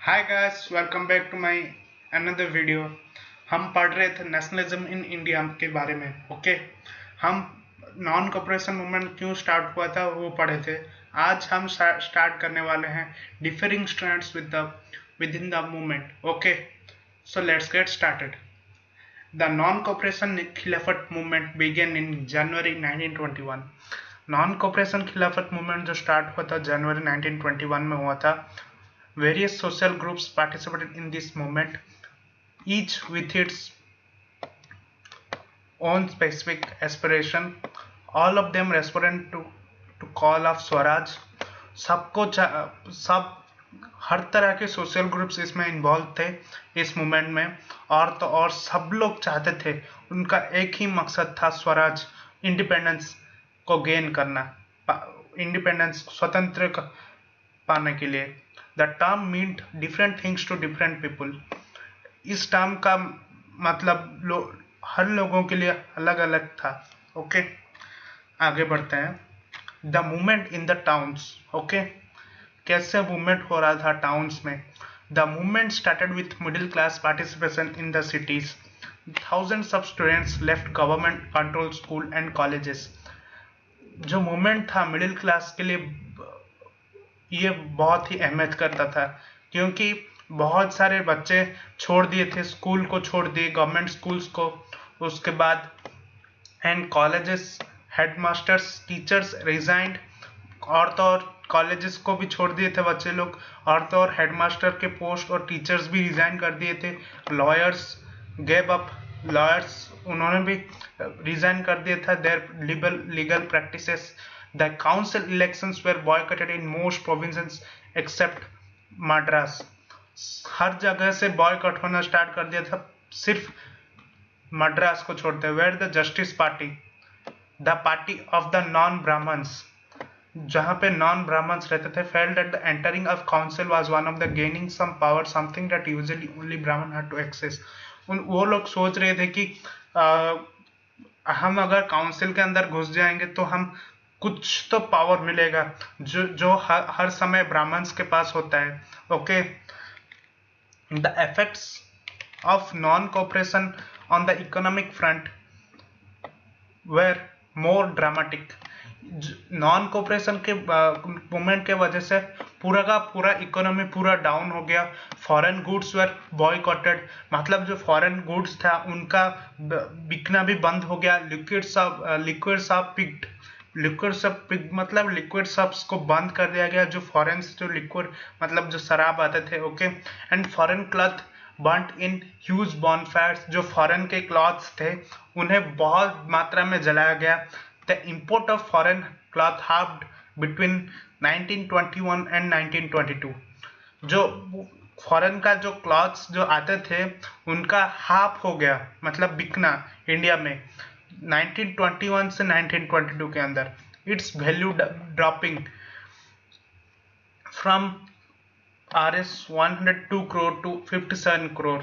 Hi guys, welcome back to my another video. हम पढ़ रहे थे नेशनलिज्म इन इंडिया के बारे में। ओके, हम नॉन कॉपरेशन मूवमेंट क्यों स्टार्ट हुआ था वो पढ़े थे। आज हम स्टार्ट करने वाले हैं differing strands with in the movement. Okay, so let's get started. The non cooperation खिलाफत movement began in January 1921। Non cooperation खिलाफत मूवमेंट जो स्टार्ट हुआ था जनवरी 1921 में हुआ था। Various social groups participated in this movement, each with its own specific aspiration. All of them responded to call of Swaraj. सबको सब हर तरह के सोशल ग्रुप्स इसमें इन्वॉल्व थे इस मूवमेंट में। और सब लोग चाहते थे, उनका एक ही मकसद था, स्वराज, इंडिपेंडेंस को गेन करना, इंडिपेंडेंस, स्वतंत्र पाने के लिए। The term meant different things to different people. इस टर्म का मतलब हर लोगों के लिए अलग अलग था। ओके, आगे बढ़ते हैं। The movement in the towns. Okay, कैसे मूवमेंट हो रहा था टाउन्स में। The movement started with middle class participation in the cities. Thousands of students left government controlled school and colleges. जो मूवमेंट था मिडिल क्लास के लिए, ये बहुत ही अहमियत करता था, क्योंकि बहुत सारे बच्चे छोड़ दिए थे, स्कूल को छोड़ दिए, गवर्नमेंट स्कूल्स को। उसके बाद and colleges, headmasters, teachers resigned. और तो और कॉलेजेस को भी छोड़ दिए थे बच्चे लोग, और तो और हेडमास्टर के पोस्ट और टीचर्स भी रिजाइन कर दिए थे। लॉयर्स गेव अप, लॉयर्स उन्होंने भी रिजाइन कर दिया था their legal practices. The council elections were boycotted in most provinces except Madras. हर जगह से बॉयकॉट होना स्टार्ट कर दिया था, सिर्फ मद्रास को छोड़ते। Where the Justice Party, the party of the non Brahmins, जहां पे नॉन ब्राह्मण्स रहते थे, felt at the entering of council was one of the gaining some power, something that usually only Brahmin had to access. वो लोग सोच रहे थे कि हम अगर काउंसिल के अंदर घुस जाएंगे तो हम कुछ तो पावर मिलेगा, जो जो हर समय ब्राह्मण्स के पास होता है। Okay, the effects of non-cooperation on the economic front were more dramatic. Non cooperation के मूवमेंट के वजह से पूरा का पूरा इकोनॉमी पूरा डाउन हो गया। फॉरेन गुड्स वर बॉयकॉटेड, मतलब जो फॉरेन गुड्स था उनका बिकना भी बंद हो गया। लिक्विड मतलब लिक्विड सब्स को बंद कर दिया गया, जो फॉरेन जो लिक्विड मतलब जो शराब आते थे। Okay, and foreign cloth burnt in huge bonfires. जो फॉरेन के क्लॉथ्स थे उन्हें बहुत मात्रा में जलाया गया। The import of foreign cloth halved between 1921 and 1922। जो फॉरेन का जो क्लॉथ्स जो आते थे उनका हाफ हो गया, मतलब बिकना इंडिया में 1921 से 1922 के अंदर। Its value dropping from RS 102 crore to 57 crore.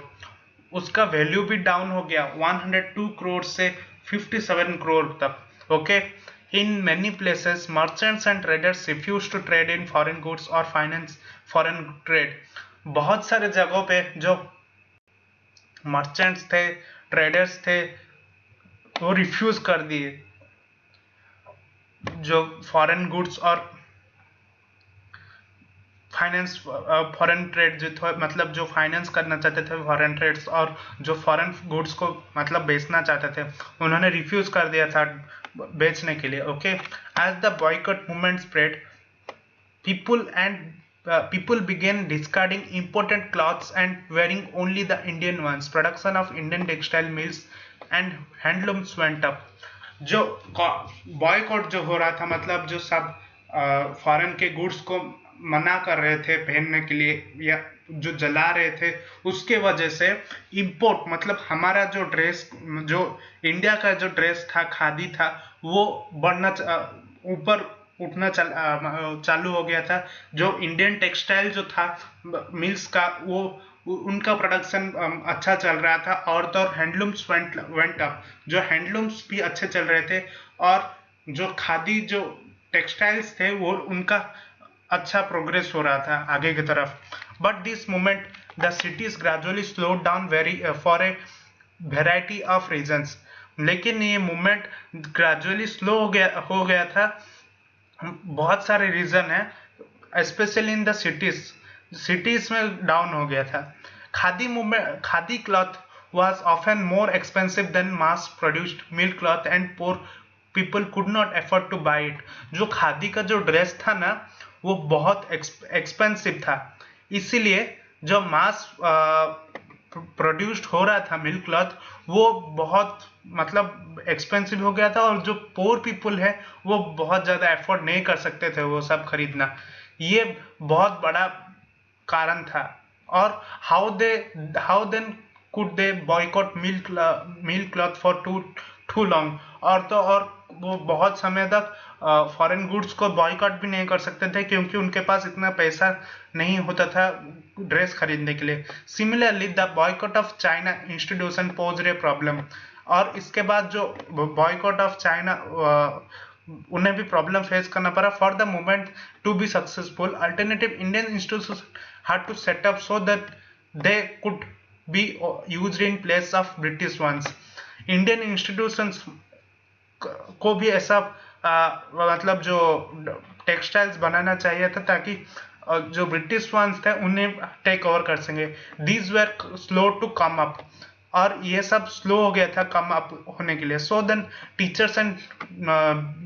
उसका वैल्यू भी डाउन हो गया 102 करोड़ से 57 करोड़ तक। Okay, in many places merchants and traders refuse to trade in foreign goods or finance foreign trade. बहुत सारे जगहों पे जो मर्चेंट्स थे, ट्रेडर्स थे, वो रिफ्यूज कर दिए जो foreign goods or finance foreign trade जो था, मतलब जो फाइनेंस करना चाहते थे फॉरेन ट्रेड्स, और जो फॉरेन गुड्स को मतलब बेचना चाहते थे, उन्होंने रिफ्यूज कर दिया था बेचने के लिए। Okay, as the boycott movement spread, people began discarding imported cloths and wearing only the Indian ones. Production of Indian textile mills and handlooms went up. जो बॉयकॉट जो हो रहा था, मतलब जो सब फॉरेन के गुड्स को मना कर रहे थे पहनने के लिए या जो जला रहे थे, उसके वजह से इंपोर्ट मतलब हमारा जो ड्रेस, जो इंडिया का जो ड्रेस था, खादी था, वो बढ़ना ऊपर उठना चालू हो गया था। जो इंडियन टेक्सटाइल जो था मिल्स का, वो उनका प्रोडक्शन अच्छा चल रहा था। और तो और हैंडलूम्स वेंट अप, जो हैंडलूम्स भी अच्छे चल रहे थे, और जो खादी जो टेक्सटाइल्स थे वो उनका अच्छा प्रोग्रेस हो रहा था आगे की तरफ। But this moment, the cities gradually slowed down for a variety of reasons. लेकिन ये मूवमेंट ग्रेजुअली स्लो हो गया था, बहुत सारे रीजन है, स्पेशली इन द सिटीज में डाउन हो गया था. Khadi cloth was often more expensive than mass produced milk cloth and poor people could not afford to buy it. जो खादी का जो ड्रेस था ना वो बहुत एक्सपेंसिव था, इसीलिए जो मास प्रोड्यूस्ड हो रहा था मिल्क क्लॉथ वो बहुत मतलब एक्सपेंसिव हो गया था, और जो पोर पीपल है वो बहुत ज़्यादा एफोर्ड नहीं कर सकते थे वो सब खरीदना. ये बहुत बड़ा कारण था. और how then could they boycott mill cloth for too long. और वो बहुत समय तक फॉरेन गुड्स को बॉयकॉट भी नहीं कर सकते थे क्योंकि उनके पास इतना पैसा नहीं होता था ड्रेस खरीदने के लिए. Similarly the boycott of China institution pose a problem. और इसके बाद जो बॉयकॉट ऑफ चाइना उन्हें भी प्रॉब्लम फेस करना पड़ा. For the movement to be successful alternative Indian institution had to set up so that they could be used in place of British ones. Indian institutions को भी ऐसा मतलब जो textiles बनाना चाहिए था ताकि जो ब्रिटिश वंस थे उन्हें टेक ओवर कर सकें. These were slow to come up. और ये सब स्लो हो गया था कम अप होने के लिए. So then teachers and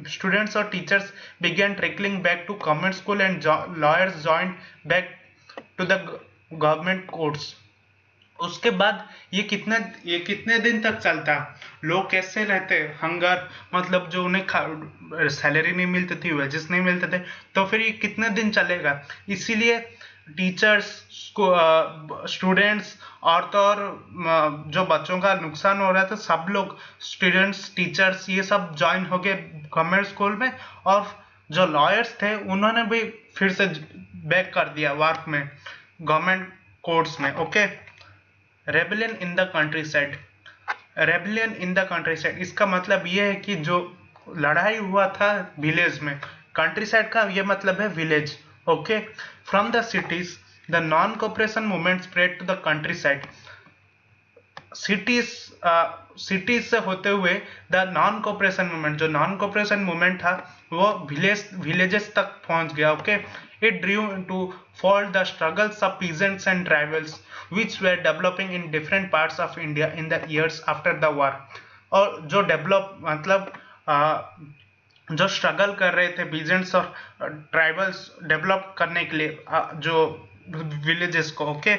students और teachers began trickling back to government school and lawyers joined back to the government courts. उसके बाद ये कितने दिन तक चलता, लोग कैसे रहते, हंगर मतलब जो उन्हें सैलरी नहीं मिलती थी, वेजेस नहीं मिलते थे, तो फिर ये कितने दिन चलेगा. इसीलिए टीचर्स स्टूडेंट्स और तो और जो बच्चों का नुकसान हो रहा था सब लोग स्टूडेंट्स टीचर्स ये सब ज्वाइन हो गए गवर्नमेंट स्कूल में. और जो लॉयर्स थे उन्होंने भी फिर से बैक कर दिया वर्क में गवर्नमेंट कोर्ट्स में. Okay. Rebellion in the country side. Rebellion in the country side इसका मतलब ये है कि जो लड़ाई हुआ था विलेज में, कंट्री साइड का ये मतलब है village. Okay. From the cities the non cooperation movement spread to the countryside. Cities से होते हुए द नॉन कोऑपरेशन मूवमेंट, जो नॉन कोऑपरेशन मूवमेंट था वो विलेजेस तक पहुंच गया. Okay. It drew to fall the struggles of peasants and tribals which were developing in different parts of India in the years after the war. और जो develop मतलब जो स्ट्रगल कर रहे थे पीजेंट्स और ट्राइबल्स डेवलप करने के लिए जो विलेजेस को. Okay.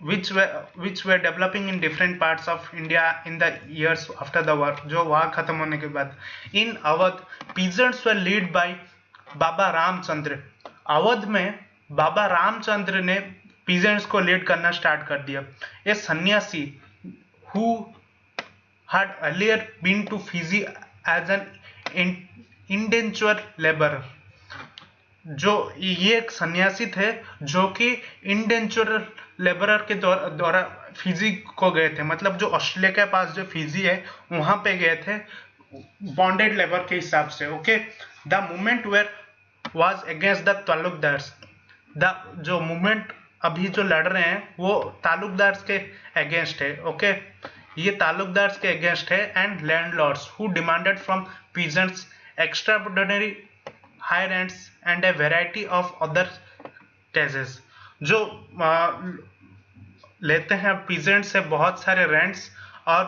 which were developing in different parts of India in the years after the war, जो वहाँ खत्म होने के बाद. In Awadh peasants were led by बाबा रामचंद्र. अवध में बाबा रामचंद्र ने पीजेंट्स को लीड करना स्टार्ट कर दिया. ए सन्यासी who had earlier been to Fiji as an indentured laborer. जो ये एक सन्यासी थे जो कि इंडेंचर लेबरर के द्वारा फिजी को गए थे, मतलब जो ऑस्ट्रेलिया के पास जो फिजी है वहां पे गए थे बॉन्डेड लेबर के हिसाब से. Okay. The movement were was against the talukdars. The जो मूवमेंट अभी जो लड़ रहे हैं वो तालुकदार्स के अगेंस्ट है. ओके. ये तालुकदार्स के अगेंस्ट है and landlords who demanded from peasants extraordinary high rents and a variety of other taxes. जो लेते हैं पीजेंट से बहुत सारे रेंट्स और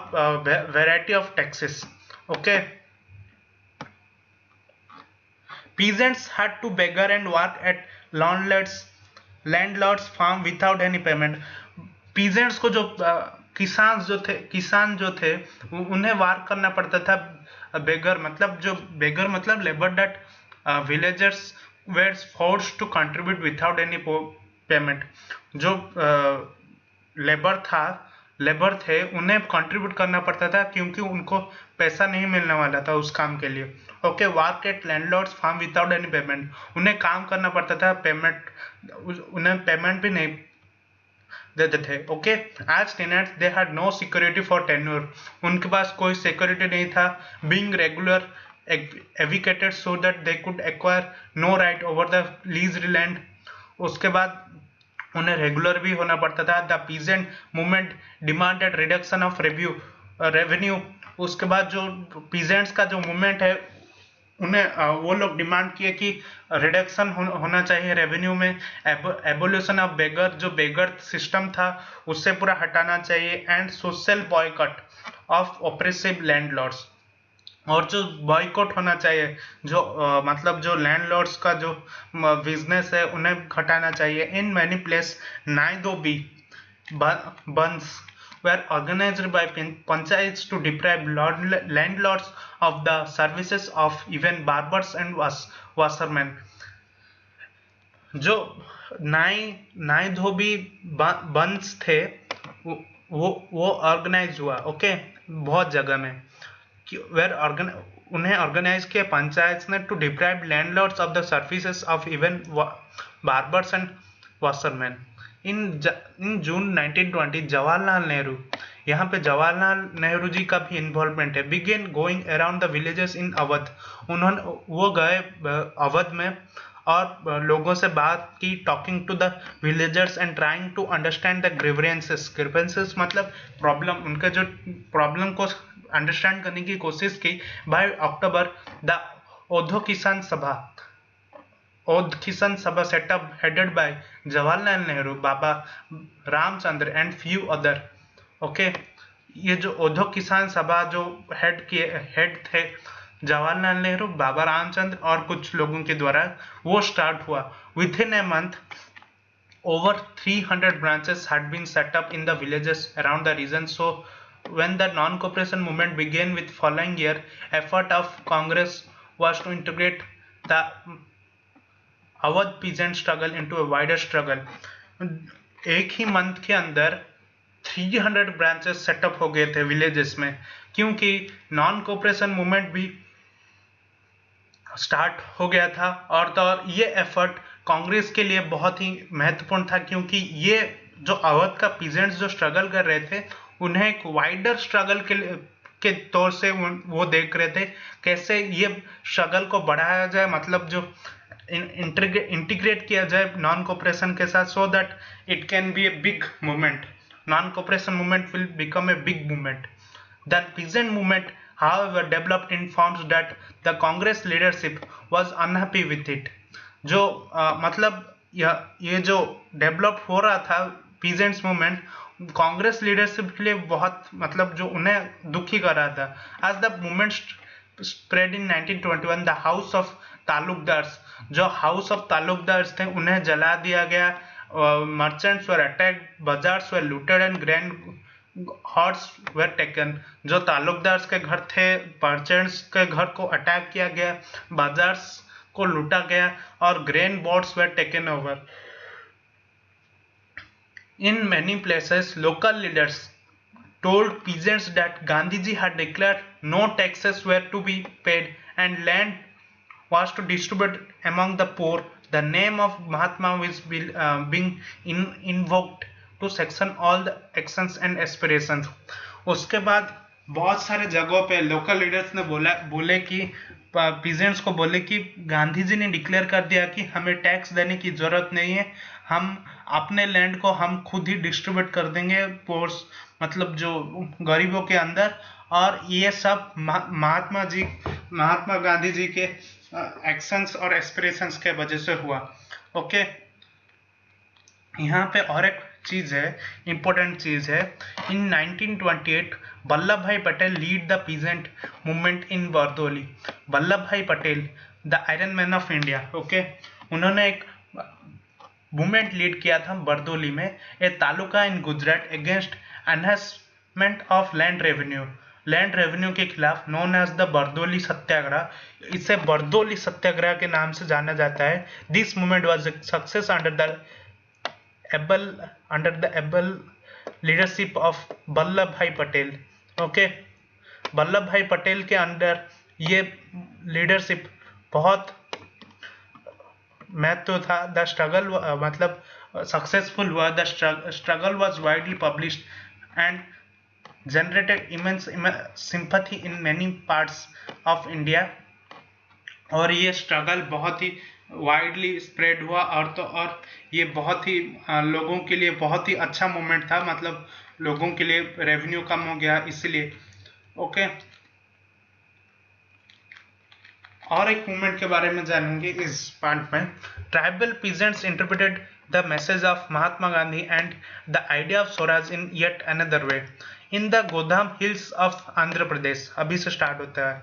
variety of taxes. Okay. Peasants had to beggar and work at landlords farm without any payment. Peasants को जो किसान जो थे उन्हें वर्क करना पड़ता था. बेगर मतलब labour that villagers were forced to contribute without any payment. जो लेबर थे उन्हें कंट्रीब्यूट करना पड़ता था क्योंकि उनको पैसा नहीं मिलने वाला था उस काम के लिए. Okay. Work at landlords farm without any payment. उन्हें काम करना पड़ता था, उन्हें पेमेंट भी नहीं देते थे. Okay. As tenants they had no security for tenure. उनके पास कोई सिक्योरिटी नहीं था. Being regular evicted so that they could acquire no right over the lease land. उसके बाद उन्हें रेगुलर भी होना पड़ता था। The peasant movement demanded reduction of revenue. उसके बाद जो पीजेंट्स का जो मूवमेंट है उन्हें वो लोग डिमांड किए कि रिडक्शन होना चाहिए रेवेन्यू में। एबोल्यूशन ऑफ बेगर, जो बेगर सिस्टम था उससे पूरा हटाना चाहिए। And social boycott of oppressive landlords, और जो बॉयकॉट होना चाहिए, जो मतलब जो लैंडलॉर्ड्स का जो बिजनेस है उन्हें घटाना चाहिए। इन मैनी प्लेस नाइदो बी बंस were organized by panchayats to deprive landlords of the services of even barbers and washermen। जो नाई नाई धोबी बंस थे वो ऑर्गेनाइज हुआ, ओके, बहुत जगह में। वेर उन्हें ऑर्गेनाइज किया पंचायत ने to deprive landlords of the services of even barbers and washerman. In June 1920 Jawaharlal Nehru, यहाँ पे जवाहरलाल नेहरू जी का भी इन्वॉल्वमेंट है। Began going around the villages in Awadh, उन्होंने वो गए अवध में और लोगों से बात की, talking to the villagers and trying to understand the grievances मतलब प्रॉब्लम, उनके जो प्रॉब्लम को अंडरस्टैंड करने की कोशिश की। बाय अक्टूबर द ओधो किसान सभा setup headed by Jawaharlal Nehru, Baba Ramchandra and few other, okay. ये जो ओधो किसान सभा जो हेड थे जवाहरलाल नेहरू, बाबा रामचंद्र और कुछ लोगों के द्वारा वो स्टार्ट हुआ। With in a month over 300 branches had been set up in the villages around the region। So when the non-cooperation movement began with following year, effort of Congress was to integrate the Awadh peasant struggle into a wider struggle। एक ही month के अंदर 300 branches setup हो गए थे villages में, क्योंकि non cooperation movement भी start हो गया था। और तो और ये एफर्ट कांग्रेस के लिए बहुत ही महत्वपूर्ण था, क्योंकि ये जो अवध का पीजेंट्स जो स्ट्रगल कर रहे थे उन्हें एक वाइडर स्ट्रगल के तौर से वो देख रहे थे कैसे ये स्ट्रगल को बढ़ाया जाए, मतलब जो इंटीग्रेट किया जाए नॉन कोऑपरेशन के साथ, so that it can be a big movement. Non cooperation movement will become a big movement. The peasant movement however developed in forms that the Congress leadership was unhappy with it। जो मतलब ये जो develop हो रहा था peasants movement, Congress leadership के लिए बहुत मतलब जो उन्हें दुखी कर रहा था। As the movement spread in 1921 the house of taluqdars, जो हाउस ऑफ तालुकदार्स थे उन्हें जला दिया गया। Merchants were attacked, bazaars were looted and grand horse were taken. जो तालुकदार्स के घर थे, मर्चेंट्स के घर को अटैक किया गया, बाजार्स को लूटा गया और grain boards were taken over. In many places local leaders told peasants that Gandhiji had declared no taxes were to be paid and land was to distribute among the poor। The name of Mahatma was being invoked to sanction all the actions and aspirations। उसके बाद बहुत सारे जगहों पे local leaders ने बोले कि peasants को बोले कि गांधी जी ने डिक्लेयर कर दिया कि हमें टैक्स देने की जरूरत नहीं है, हम अपने लैंड को हम खुद ही डिस्ट्रीब्यूट कर देंगे पोर्स, मतलब जो गरीबों के अंदर। और ये सब महात्मा गांधी जी के एक्शंस और एस्पिरेशंस के वजह से हुआ, ओके। यहाँ पे और एक चीज है, इंपॉर्टेंट चीज है। इन 1928 Vallabh bhai Patel lead the peasant movement in Bardoli. Vallabh bhai Patel the iron man of India, okay, उन्होंने एक मूवमेंट लीड किया था बरदौली में, a taluka in Gujarat against enhancement of land revenue के खिलाफ, known as the Bardoli Satyagraha. इसे बरदौली सत्याग्रह के नाम से जाना जाता है। This movement was a success under the able leadership of Vallabh bhai Patel, okay. Vallabh bhai Patel के अंडर ये लीडरशिप बहुत महत्व था। द स्ट्रगल मतलब सक्सेसफुल हुआ। The struggle was widely published and generated immense sympathy in many parts of India. और ये स्ट्रगल बहुत ही वाइडली स्प्रेड हुआ, और ये बहुत ही लोगों के लिए बहुत ही अच्छा मूवमेंट था, मतलब लोगों के लिए रेवेन्यू कम हो गया इसलिए। ओके, और एक मूवमेंट के बारे में जानेंगे इस पार्ट में। Tribal peasants interpreted the message of Mahatma Gandhi and the idea of Swaraj in yet another way in the गोदाम हिल्स ऑफ आंध्र प्रदेश। अभी से स्टार्ट होता है।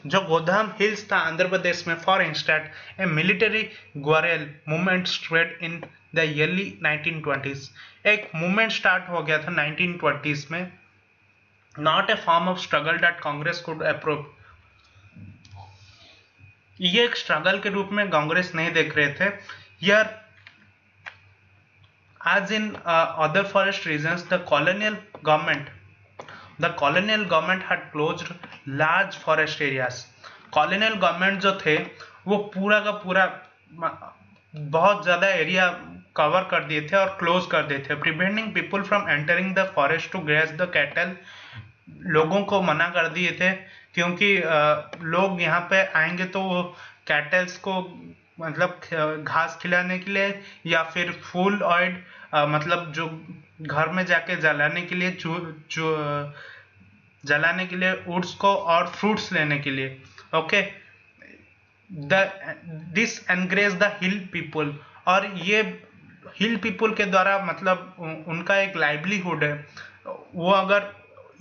जो गोदाम हिल्स था आंध्र प्रदेश में, for instance a military guerrilla movement spread in the early 1920s। एक मूवमेंट स्टार्ट हो गया था 1920s में, not a form of struggle that Congress could approve. ये एक स्ट्रगल के रूप में कांग्रेस नहीं देख रहे थे। यार, as in other forest regions, the colonial government had closed large forest areas. colonial government जो थे वो पूरा का पूरा बहुत ज्यादा एरिया कवर कर दिए थे और क्लोज कर दिए थे, preventing people from entering the forest to graze the cattle. लोगों को मना कर दिए थे क्योंकि लोग यहाँ पे आएंगे तो वो कैटल्स को मतलब घास खिलाने के लिए या फिर फूल ऑयल मतलब जो घर में जाके जलाने के लिए जलाने के लिए वुड्स को और फ्रूट्स लेने के लिए। Okay, this encourage the hill people, और ये हिल पीपल के द्वारा मतलब उनका एक लाइवलीहुड है, वो अगर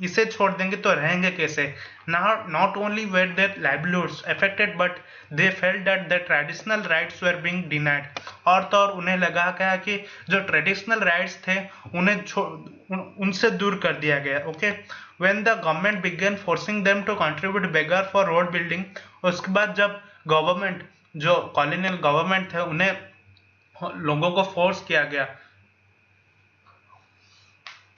इसे छोड़ देंगे तो रहेंगे कैसे। Not only were their livelihoods affected but they felt that the traditional rights were being denied. और तो और उन्हें लगा क्या कि जो ट्रेडिशनल राइट्स थे उन्हें उनसे दूर कर दिया गया। Okay, when the government began forcing them to contribute begar for road building, उसके बाद जब गवर्नमेंट जो कॉलोनियल गवर्नमेंट थे उन्हें लोगों को फोर्स किया गया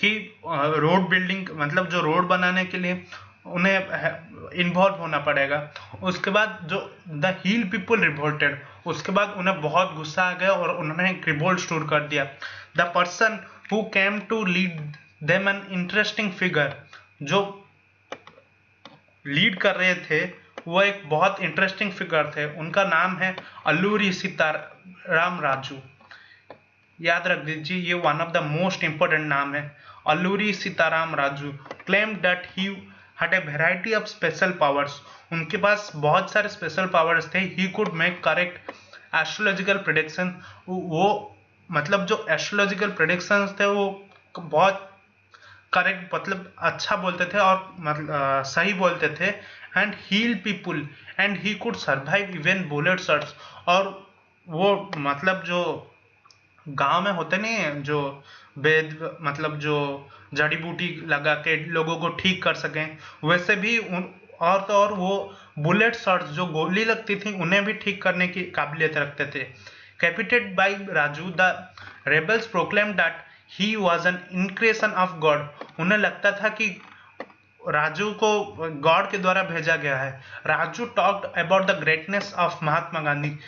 कि रोड बिल्डिंग मतलब जो रोड बनाने के लिए उन्हें इन्वॉल्व होना पड़ेगा। उसके बाद जो द हिल पीपल रिवोल्टेड, उसके बाद उन्हें बहुत गुस्सा आ गया और उन्होंने एक रिवोल्ट शुरू कर दिया। The person who came to lead them an interesting figure, जो लीड कर रहे थे वो एक बहुत इंटरेस्टिंग फिगर थे, उनका नाम है अल्लूरी सीताराम राजू। याद रख दीजिए, ये one of the most important नाम है, Alluri Sitaram Raju. Claim that he had a variety of special powers, उनके पास बहुत सारे स्पेशल पावर्स थे। He could make correct astrological prediction, वो मतलब जो एस्ट्रोलॉजिकल प्रेडिक्शंस थे वो बहुत करेक्ट मतलब अच्छा बोलते थे और मतलब सही बोलते थे। And heal people and he could survive even bullet shots, और वो मतलब जो गांव में होते नहीं है जो वेद मतलब जो जड़ी बूटी लगा के लोगों को ठीक कर सकें, वैसे भी और तो और वो बुलेट शॉट्स जो गोली लगती थी उन्हें भी ठीक करने की काबिलियत रखते थे। Captivated by Raju, the rebels proclaim that he was an incarnation of God. उन्हें लगता था कि राजू को गॉड के द्वारा भेजा गया है। Raju talked about the greatness of Mahatma Gandhi,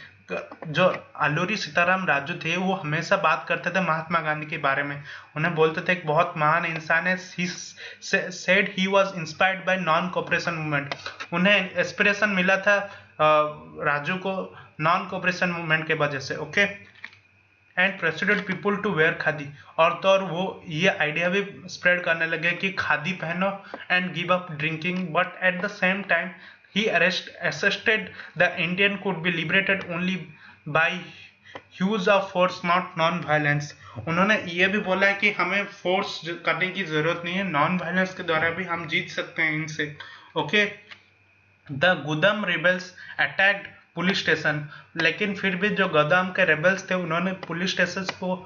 जो अल्लूरी सीताराम राजू थे वो हमेशा बात करते थे महात्मा गांधी के बारे में, उन्हें बोलते थे एक बहुत महान इंसान है। He said he was inspired by non cooperation movement, उन्हें इंस्पिरेशन मिला था राजू को नॉन कोऑपरेशन मूवमेंट के वजह से। Okay, and persuaded people to wear khadi, और तो और वो ये आइडिया भी स्प्रेड करने लगे कि खादी पहनो and give up drinking, but at the same time he assisted the Indian could be liberated only by use of force not non-violence। उन्होंने ये भी बोला है कि हमें फोर्स करने की जरूरत नहीं है, नॉन वायलेंस के द्वारा भी हम जीत सकते हैं इनसे। Okay, the Gudem rebels attacked police station, लेकिन फिर भी जो गोदाम के रेबल्स थे उन्होंने पुलिस स्टेशन को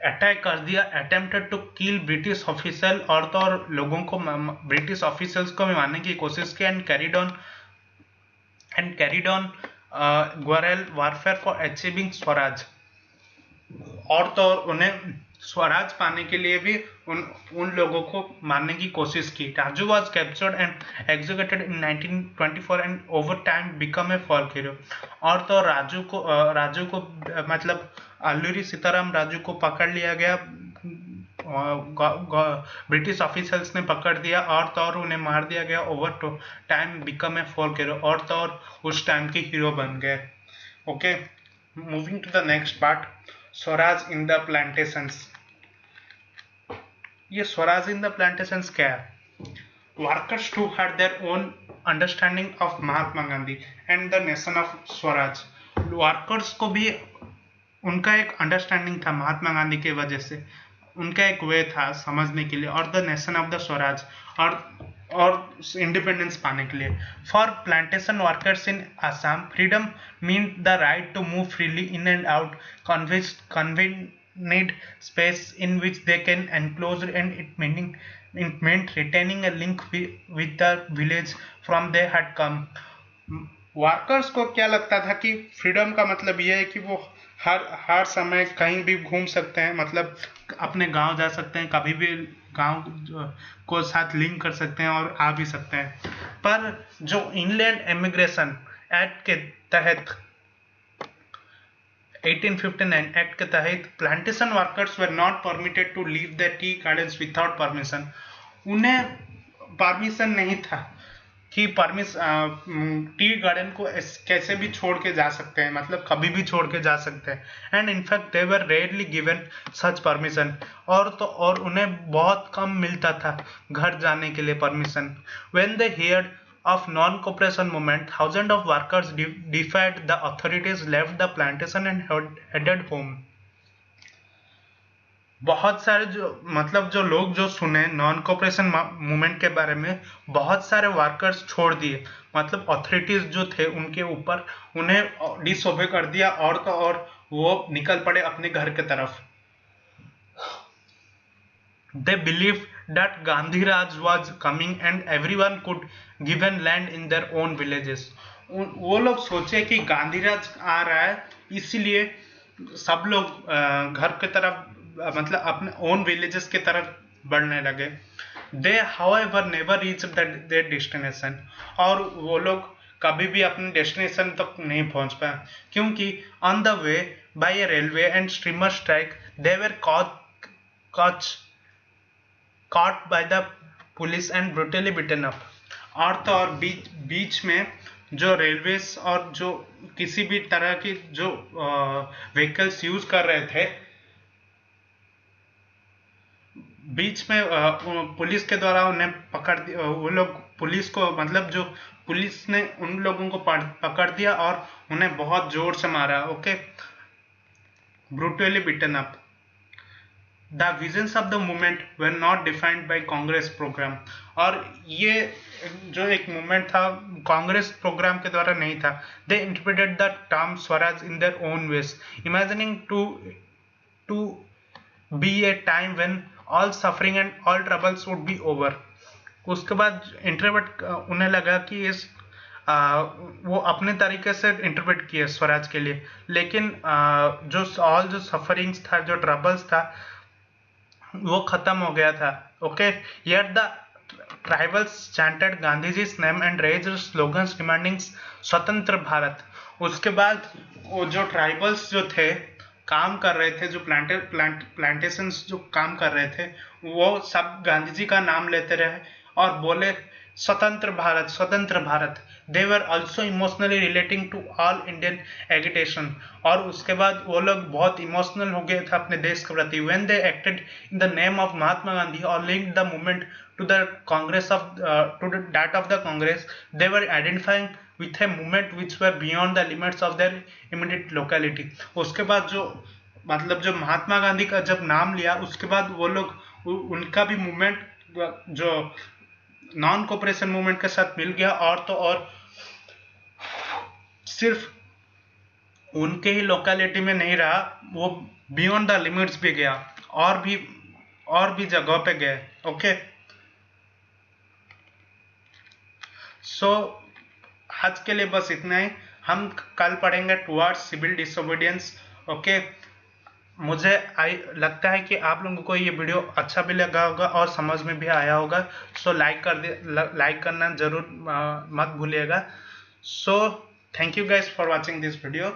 अटैक कर दिया। Attempted to kill British officer, और तो और लोगों को ब्रिटिश ऑफिसर्स को भी मारने की कोशिश की। And carried on guerrilla warfare for achieving swaraj, और तो और उन्हें स्वराज पाने के लिए भी उन लोगों को मारने की कोशिश की। Raju was captured and executed in 1924 and over time become A folk hero, और तो राजू को मतलब अल्लूरी सीताराम राजू को पकड़ लिया गया ब्रिटिश ऑफिसर्स ने पकड़ दिया और तो और उन्हें मार दिया गया। Over to time become a folk hero, और तो और उस टाइम के हीरो बन गए। Okay, moving to the next part, swaraj in the plantations. ये स्वराज इन द प्लांटेशंस क्या है? Workers who had their own understanding of Mahatma Gandhi and the nation of swaraj. Workers को भी उनका एक अंडरस्टैंडिंग था महात्मा गांधी के वजह से, उनका एक वे था समझने के लिए, और the nation of the swaraj, और इंडिपेंडेंस पाने के लिए। For plantation workers in Assam, freedom mean the right to move freely in and out convenient space in which they can enclose, and it meant retaining a link with the village from they had come। Workers को क्या लगता था कि freedom का मतलब ये है कि वो हर समय कहीं भी घूम सकते हैं, मतलब अपने गांव जा सकते हैं, कभी भी गांव को साथ लिंक कर सकते हैं और आ भी सकते हैं। पर जो इनलैंड इमिग्रेशन एक्ट के तहत 1859 एक्ट के तहत plantation workers were not permitted to leave the tea gardens without permission. उन्हें परमिशन नहीं था कि टी गार्डन को कैसे भी छोड़ के जा सकते हैं, मतलब कभी भी छोड़ के जा सकते हैं। And in fact they were rarely given such permission, और उन्हें बहुत कम मिलता था घर जाने के लिए permission. When they heard of non-cooperation movement, thousands of workers defied the authorities, left the plantation and headed home। बहुत सारे जो लोग जो सुने नॉन कोऑपरेशन मूवमेंट के बारे में, बहुत सारे वर्कर्स छोड़ दिए, मतलब अथॉरिटीज जो थे उनके ऊपर उन्हें डिसओबे कर दिया, और तो और वो निकल पड़े अपने घर के तरफ। They believed that Gandhi Raj was coming and everyone could given land in their own villages। वो लोग सोचे कि गांधी राज आ रहा है, इसीलिए सब लोग घर के तरफ, मतलब अपने ओन विलेजेस के तरफ बढ़ने लगे। They however never reached their destination। और वो लोग कभी भी अपने डेस्टिनेशन तक नहीं पहुंच पाए, क्योंकि on the way by a railway and steamer strike they were caught by the police and brutally beaten up। और तो और बीच में जो रेलवेज और जो किसी भी तरह की जो व्हीकल्स यूज कर रहे थे, बीच में पुलिस के द्वारा उन्हें पकड़ दिया। वो लोग पुलिस को, मतलब जो पुलिस ने उन लोगों को पकड़ दिया और उन्हें बहुत जोर से मारा। Okay, brutally beaten up. The visions of the movement were not defined by Congress program। और ये जो एक मूवमेंट था कांग्रेस प्रोग्राम के द्वारा नहीं था। They interpreted the term Swaraj in their own ways, imagining to be a time when all suffering and all troubles would be over। उसके बाद इंटरप्रेट उन्हें लगा कि वो अपने तरीके से इंटरप्रेट किए स्वराज के लिए, लेकिन जो सफरिंग्स था, जो ट्रबल्स था, वो खत्म हो गया था। Okay, yet the tribals chanted गांधीजी's name and raised slogans demanding स्वतंत्र भारत। उसके बाद वो जो ट्राइबल्स जो थे काम कर रहे थे, जो प्लांटेशंस जो काम कर रहे थे, वो सब गांधी जी का नाम लेते रहे और बोले स्वतंत्र भारत, स्वतंत्र भारत। They were also emotionally relating to all Indian agitation. और उसके बाद वो लोग बहुत इमोशनल हो गए थे अपने देश के प्रति। When they acted in the name of Mahatma Gandhi और linked the movement to the Congress to that of the Congress, they were identifying with a movement which were beyond the limits of their immediate locality। उसके बाद जो मतलब जो महात्मा गांधी का जब नाम लिया, उसके बाद वो लोग उनका भी मूवमेंट जो नॉन कोऑपरेशन मूवमेंट के साथ मिल गया, और तो और सिर्फ उनके ही लोकेलिटी में नहीं रहा, वो बियॉन्ड द लिमिट्स भी गया, और भी जगहों पे गए। ओके, सो आज के लिए बस इतना ही। हम कल पढ़ेंगे टुवर्ड्स सिविल डिसोबीडियंस। ओके, मुझे लगता है कि आप लोगों को ये वीडियो अच्छा भी लगा होगा और समझ में भी आया होगा। सो लाइक करना जरूर मत भूलिएगा। So thank you guys for watching this video.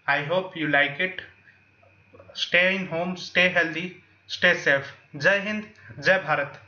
I hope you like it. Stay in home, stay healthy, stay safe. जय हिंद, जय भारत।